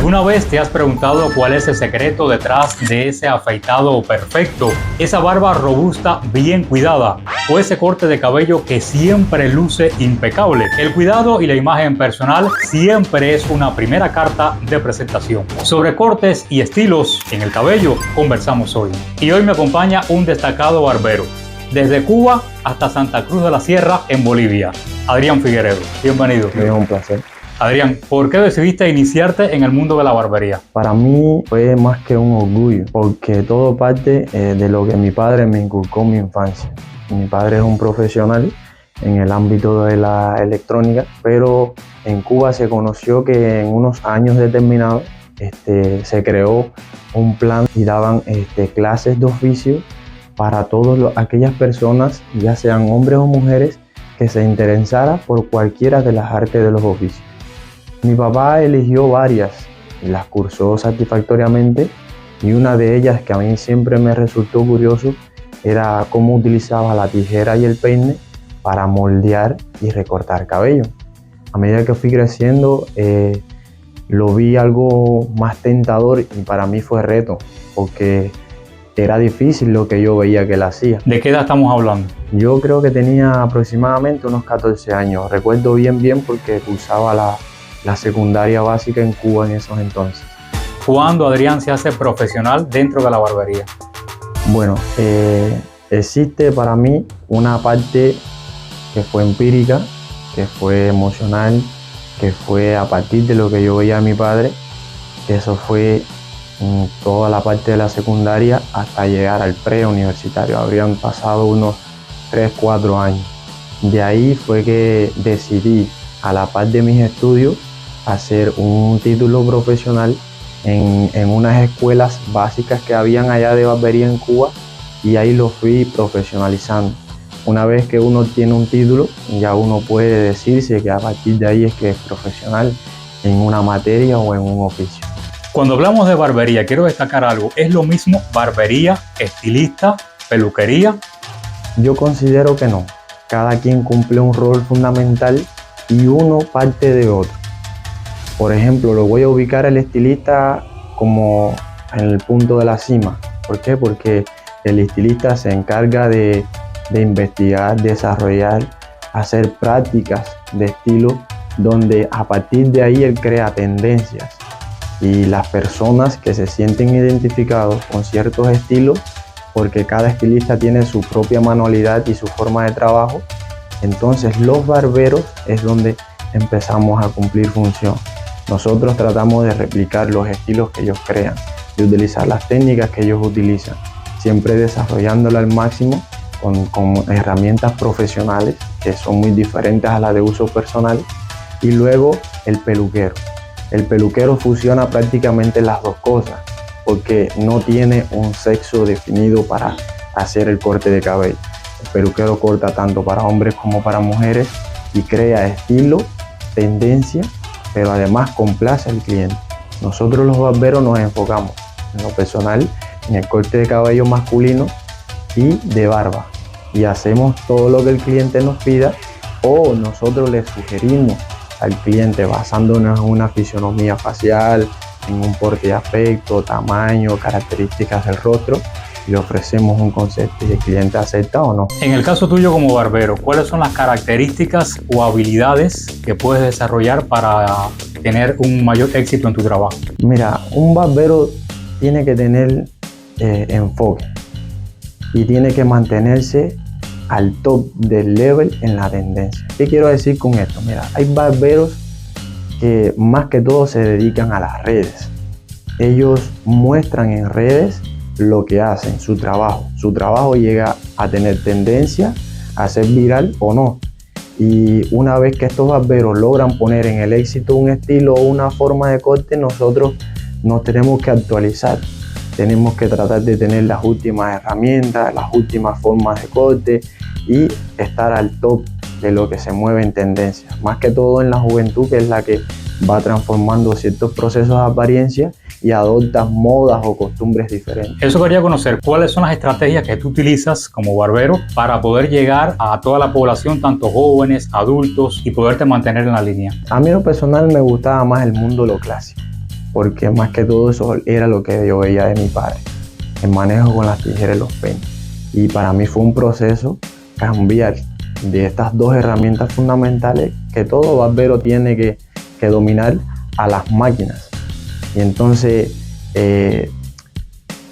¿Alguna vez te has preguntado cuál es el secreto detrás de ese afeitado perfecto, esa barba robusta bien cuidada o ese corte de cabello que siempre luce impecable? El cuidado y la imagen personal siempre es una primera carta de presentación. Sobre cortes y estilos en el cabello conversamos hoy. Y hoy me acompaña un destacado barbero, desde Cuba hasta Santa Cruz de la Sierra en Bolivia, Adrián Figueredo. Bienvenido. Es un placer. Adrián, ¿por qué decidiste iniciarte en el mundo de la barbería? Para mí fue más que un orgullo, porque todo parte de lo que mi padre me inculcó en mi infancia. Mi padre es un profesional en el ámbito de la electrónica, pero en Cuba se conoció que en unos años determinados se creó un plan y daban clases de oficio para todas aquellas personas, ya sean hombres o mujeres, que se interesaran por cualquiera de las artes de los oficios. Mi papá eligió varias y las cursó satisfactoriamente, y una de ellas que a mí siempre me resultó curioso era cómo utilizaba la tijera y el peine para moldear y recortar cabello. A medida que fui creciendo lo vi algo más tentador y para mí fue reto, porque era difícil lo que yo veía que él hacía. ¿De qué edad estamos hablando? Yo creo que tenía aproximadamente unos 14 años. Recuerdo bien porque cursaba la secundaria básica en Cuba en esos entonces. ¿Cuándo Adrián se hace profesional dentro de la barbería? Bueno, existe para mí una parte que fue empírica, que fue emocional, que fue a partir de lo que yo veía a mi padre, que eso fue toda la parte de la secundaria hasta llegar al preuniversitario. Habrían pasado unos 3-4 años. De ahí fue que decidí, a la par de mis estudios, hacer un título profesional en unas escuelas básicas que habían allá de barbería en Cuba, y ahí lo fui profesionalizando. Una vez que uno tiene un título, ya uno puede decirse que a partir de ahí es que es profesional en una materia o en un oficio. Cuando hablamos de barbería, quiero destacar algo. ¿Es lo mismo barbería, estilista, peluquería? Yo considero que no. Cada quien cumple un rol fundamental y uno parte de otro. Por ejemplo, lo voy a ubicar al estilista como en el punto de la cima. ¿Por qué? Porque el estilista se encarga de investigar, desarrollar, hacer prácticas de estilo, donde a partir de ahí él crea tendencias. Y las personas que se sienten identificados con ciertos estilos, porque cada estilista tiene su propia manualidad y su forma de trabajo, entonces los barberos es donde empezamos a cumplir función. Nosotros tratamos de replicar los estilos que ellos crean, de utilizar las técnicas que ellos utilizan, siempre desarrollándola al máximo con herramientas profesionales que son muy diferentes a las de uso personal. Y luego el peluquero. El peluquero fusiona prácticamente las dos cosas, porque no tiene un sexo definido para hacer el corte de cabello. El peluquero corta tanto para hombres como para mujeres y crea estilo, tendencia, pero además complace al cliente. Nosotros los barberos nos enfocamos en lo personal, en el corte de cabello masculino y de barba, y hacemos todo lo que el cliente nos pida, o nosotros le sugerimos al cliente basándonos en una fisionomía facial, en un porte de aspecto, tamaño, características del rostro, y le ofrecemos un concepto y el cliente acepta o no. En el caso tuyo como barbero, ¿cuáles son las características o habilidades que puedes desarrollar para tener un mayor éxito en tu trabajo? Mira, un barbero tiene que tener enfoque y tiene que mantenerse al top del level en la tendencia. ¿Qué quiero decir con esto? Mira, hay barberos que más que todo se dedican a las redes. Ellos muestran en redes lo que hacen, su trabajo. Su trabajo llega a tener tendencia, a ser viral o no. Y una vez que estos barberos logran poner en el éxito un estilo o una forma de corte, nosotros nos tenemos que actualizar. Tenemos que tratar de tener las últimas herramientas, las últimas formas de corte y estar al top de lo que se mueve en tendencia. Más que todo en la juventud, que es la que va transformando ciertos procesos de apariencia y adopta modas o costumbres diferentes. Eso quería conocer, ¿cuáles son las estrategias que tú utilizas como barbero para poder llegar a toda la población, tanto jóvenes, adultos, y poderte mantener en la línea? A mí en lo personal me gustaba más el mundo de lo clásico. porque más que todo eso era lo que yo veía de mi padre, el manejo con las tijeras y los peines. Y para mí fue un proceso cambiar de estas dos herramientas fundamentales que todo barbero tiene que dominar a las máquinas. Y entonces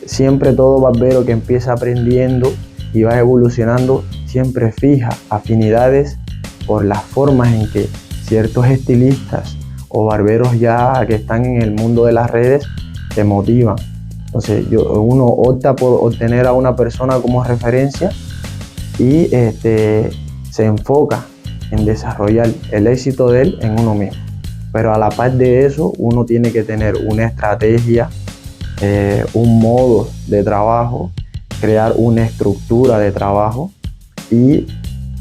siempre todo barbero que empieza aprendiendo y va evolucionando siempre fija afinidades por las formas en que ciertos estilistas o barberos ya que están en el mundo de las redes te motivan. Entonces uno opta por obtener a una persona como referencia y se enfoca en desarrollar el éxito de él en uno mismo. Pero a la par de eso, uno tiene que tener una estrategia, un modo de trabajo, crear una estructura de trabajo y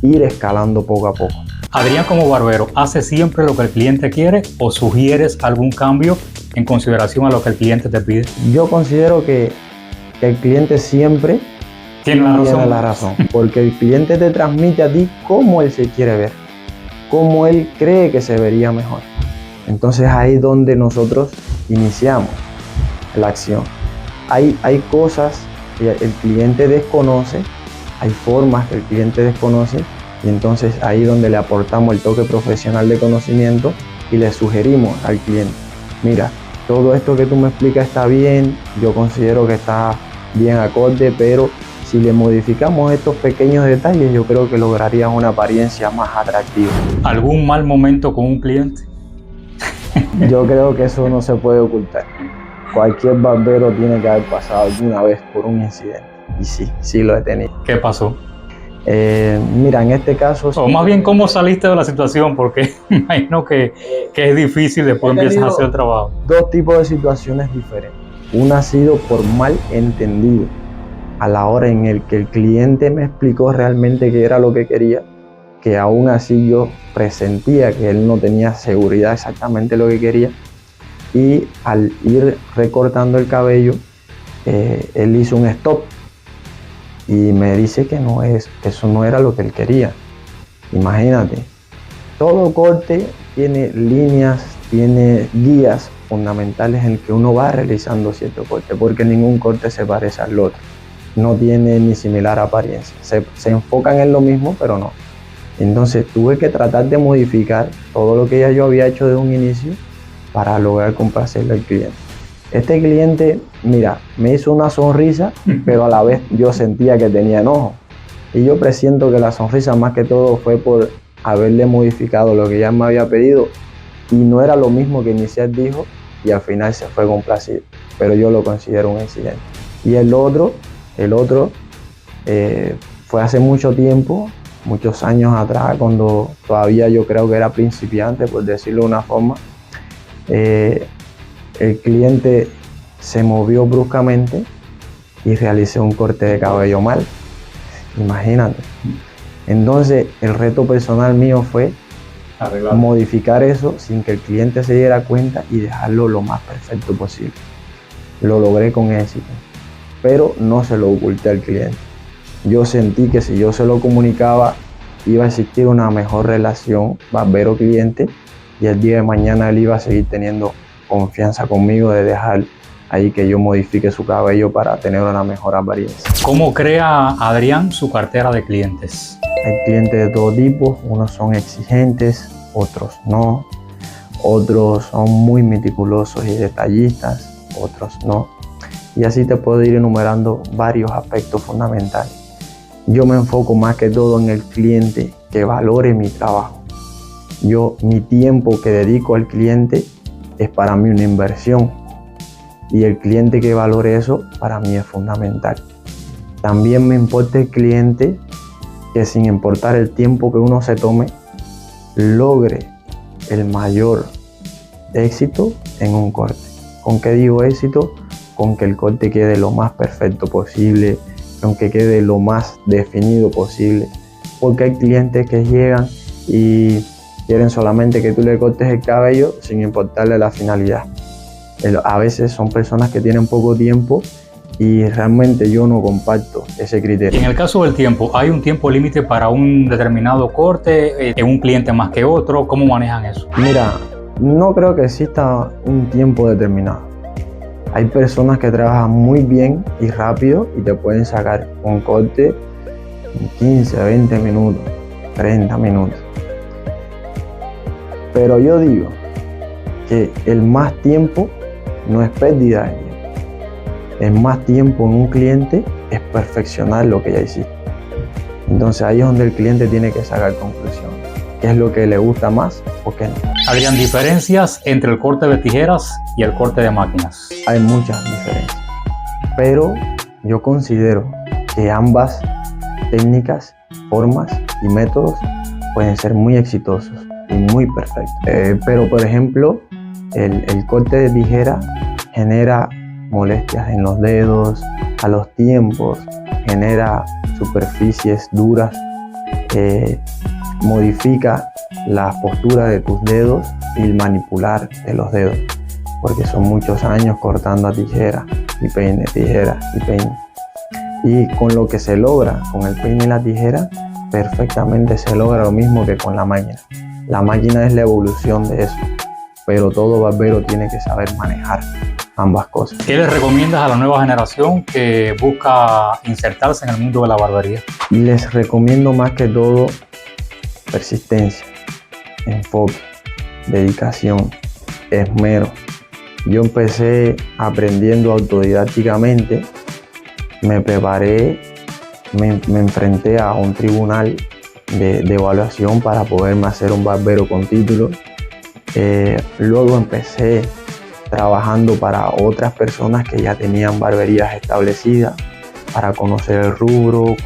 ir escalando poco a poco. Adrián, como barbero, ¿hace siempre lo que el cliente quiere o sugieres algún cambio en consideración a lo que el cliente te pide? Yo considero que el cliente siempre tiene la razón, porque el cliente te transmite a ti cómo él se quiere ver, cómo él cree que se vería mejor. Entonces ahí es donde nosotros iniciamos la acción. Hay cosas que el cliente desconoce, hay formas que el cliente desconoce, y entonces ahí es donde le aportamos el toque profesional de conocimiento y le sugerimos al cliente: mira, todo esto que tú me explicas está bien, yo considero que está bien acorde, pero si le modificamos estos pequeños detalles, yo creo que lograrías una apariencia más atractiva. ¿Algún mal momento con un cliente? Yo creo que eso no se puede ocultar. Cualquier barbero tiene que haber pasado alguna vez por un incidente. Y sí lo he tenido. ¿Qué pasó? Mira, en este caso... O más bien, ¿cómo saliste de la situación? Porque imagino que es difícil después empiezas a hacer el trabajo. Dos tipos de situaciones diferentes. Una ha sido por mal entendido. A la hora en el que el cliente me explicó realmente qué era lo que quería, que aún así yo presentía que él no tenía seguridad exactamente lo que quería, y al ir recortando el cabello, él hizo un stop y me dice que eso no era lo que él quería. Imagínate, todo corte tiene líneas, tiene guías fundamentales en que uno va realizando cierto corte, porque ningún corte se parece al otro, no tiene ni similar apariencia, se enfocan en lo mismo pero no. Entonces tuve que tratar de modificar todo lo que ya yo había hecho de un inicio para lograr complacerle al cliente. Este cliente, mira, me hizo una sonrisa, pero a la vez yo sentía que tenía enojo. Y yo presiento que la sonrisa más que todo fue por haberle modificado lo que ya me había pedido y no era lo mismo que inicial dijo y al final se fue complacido. Pero yo lo considero un incidente. Y el otro fue hace mucho tiempo, muchos años atrás, cuando todavía yo creo que era principiante, por decirlo de una forma. El cliente se movió bruscamente y realicé un corte de cabello mal. Imagínate. Entonces el reto personal mío fue modificar eso sin que el cliente se diera cuenta y dejarlo lo más perfecto posible. Lo logré con éxito, pero no se lo oculté al cliente. Yo sentí que si yo se lo comunicaba iba a existir una mejor relación barbero-cliente y el día de mañana él iba a seguir teniendo confianza conmigo de dejar ahí que yo modifique su cabello para tener una mejor apariencia. ¿Cómo crea Adrián su cartera de clientes? Hay clientes de todo tipo, unos son exigentes, otros no, otros son muy meticulosos y detallistas, otros no. Y así te puedo ir enumerando varios aspectos fundamentales. Yo me enfoco más que todo en el cliente que valore mi trabajo. Mi tiempo que dedico al cliente es para mí una inversión y el cliente que valore eso para mí es fundamental. También me importa el cliente que, sin importar el tiempo que uno se tome, logre el mayor éxito en un corte. ¿Con qué digo éxito? Con que el corte quede lo más perfecto posible, con que quede lo más definido posible, porque hay clientes que llegan y quieren solamente que tú le cortes el cabello sin importarle la finalidad. A veces son personas que tienen poco tiempo y realmente yo no comparto ese criterio. En el caso del tiempo, ¿hay un tiempo límite para un determinado corte, un cliente más que otro? ¿Cómo manejan eso? Mira, No creo que exista un tiempo determinado. Hay personas que trabajan muy bien y rápido y te pueden sacar un corte en 15, 20 minutos, 30 minutos. Pero yo digo que el más tiempo no es pérdida de tiempo. El más tiempo en un cliente es perfeccionar lo que ya hiciste. Entonces ahí es donde el cliente tiene que sacar conclusiones. ¿Qué es lo que le gusta más o qué no? Adrián, diferencias entre el corte de tijeras y el corte de máquinas. Hay muchas diferencias, pero yo considero que ambas técnicas, formas y métodos pueden ser muy exitosos y muy perfectos. Pero por ejemplo, el corte de tijera genera molestias en los dedos, a los tiempos, genera superficies duras, modifica la postura de tus dedos y el manipular de los dedos, porque son muchos años cortando a tijera y peine, tijera y peine. Y con lo que se logra con el peine y la tijera, perfectamente se logra lo mismo que con la máquina. La máquina es la evolución de eso, pero todo barbero tiene que saber manejar ambas cosas. ¿Qué les recomiendas a la nueva generación que busca insertarse en el mundo de la barbería? Les recomiendo más que todo persistencia, enfoque, dedicación, esmero. Yo empecé aprendiendo autodidácticamente, me preparé, me enfrenté a un tribunal de evaluación para poderme hacer un barbero con título. Luego empecé trabajando para otras personas que ya tenían barberías establecidas para conocer el rubro,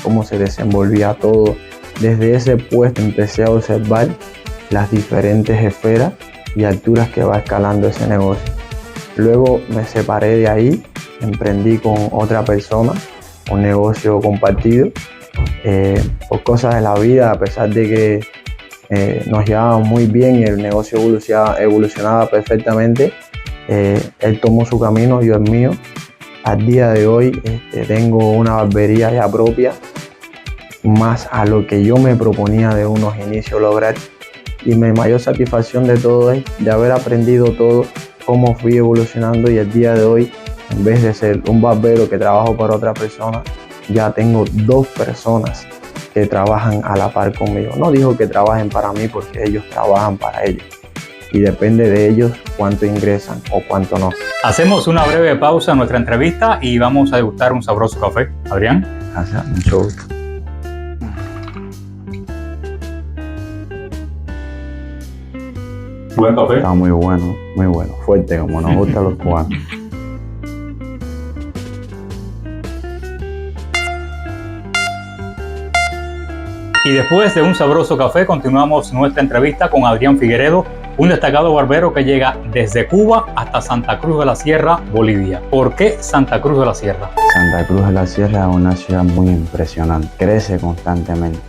cómo se desenvolvía todo. Desde ese puesto empecé a observar las diferentes esferas y alturas que va escalando ese negocio. Luego me separé de ahí, emprendí con otra persona, un negocio compartido. Por cosas de la vida, a pesar de que nos llevábamos muy bien y el negocio evolucionaba perfectamente, él tomó su camino, yo el mío. Al día de hoy tengo una barbería ya propia, más a lo que yo me proponía de unos inicios lograr, y mi mayor satisfacción de todo es de haber aprendido todo, cómo fui evolucionando, y el día de hoy, en vez de ser un barbero que trabajo para otra persona, ya tengo 2 personas que trabajan a la par conmigo. No digo que trabajen para mí porque ellos trabajan para ellos y depende de ellos cuánto ingresan o cuánto no. Hacemos una breve pausa en nuestra entrevista y vamos a degustar un sabroso café. Adrián. Gracias, mucho gusto. Buen café. Está muy bueno, fuerte como nos gusta a los cubanos. Y después de un sabroso café continuamos nuestra entrevista con Adrián Figueredo, un destacado barbero que llega desde Cuba hasta Santa Cruz de la Sierra, Bolivia. ¿Por qué Santa Cruz de la Sierra? Santa Cruz de la Sierra es una ciudad muy impresionante, crece constantemente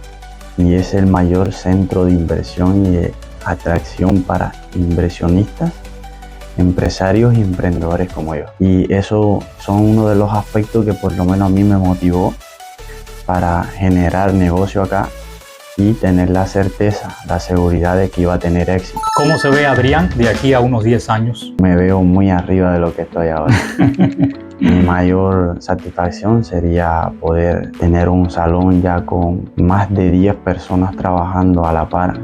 y es el mayor centro de inversión y de atracción para inversionistas, empresarios y emprendedores como yo. Y eso son uno de los aspectos que por lo menos a mí me motivó para generar negocio acá y tener la certeza, la seguridad de que iba a tener éxito. ¿Cómo se ve Adrián de aquí a unos 10 años? Me veo muy arriba de lo que estoy ahora. Mi mayor satisfacción sería poder tener un salón ya con más de 10 personas trabajando a la par,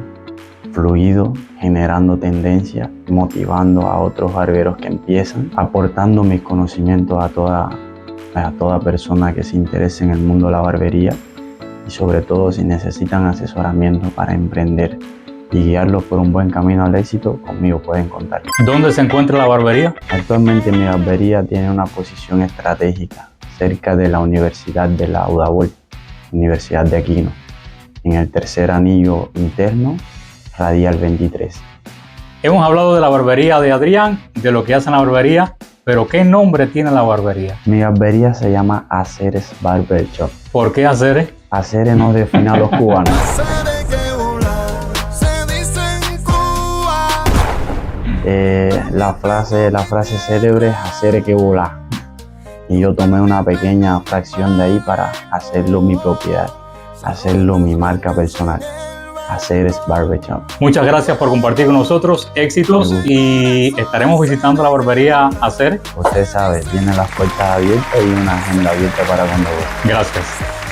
fluido, generando tendencia, motivando a otros barberos que empiezan, aportando mis conocimientos a toda persona que se interese en el mundo de la barbería, y sobre todo si necesitan asesoramiento para emprender y guiarlos por un buen camino al éxito, conmigo pueden contar. ¿Dónde se encuentra la barbería? Actualmente mi barbería tiene una posición estratégica cerca de la Universidad de la UDABOL, Universidad de Aquino, en el tercer anillo interno, radial 23. Hemos hablado de la barbería de Adrián, de lo que hace en la barbería, pero ¿qué nombre tiene la barbería? Mi barbería se llama Aceres Barber Shop. ¿Por qué Aceres? Aceres nos define a los cubanos. La frase célebre es hacer que volar. Y yo tomé una pequeña fracción de ahí para hacerlo mi propiedad, hacerlo mi marca personal. Aceres Barbershop. Muchas gracias por compartir con nosotros, éxitos, y estaremos visitando la barbería Aceres. Usted sabe, tiene las puertas abiertas y una agenda abierta para cuando guste. Gracias.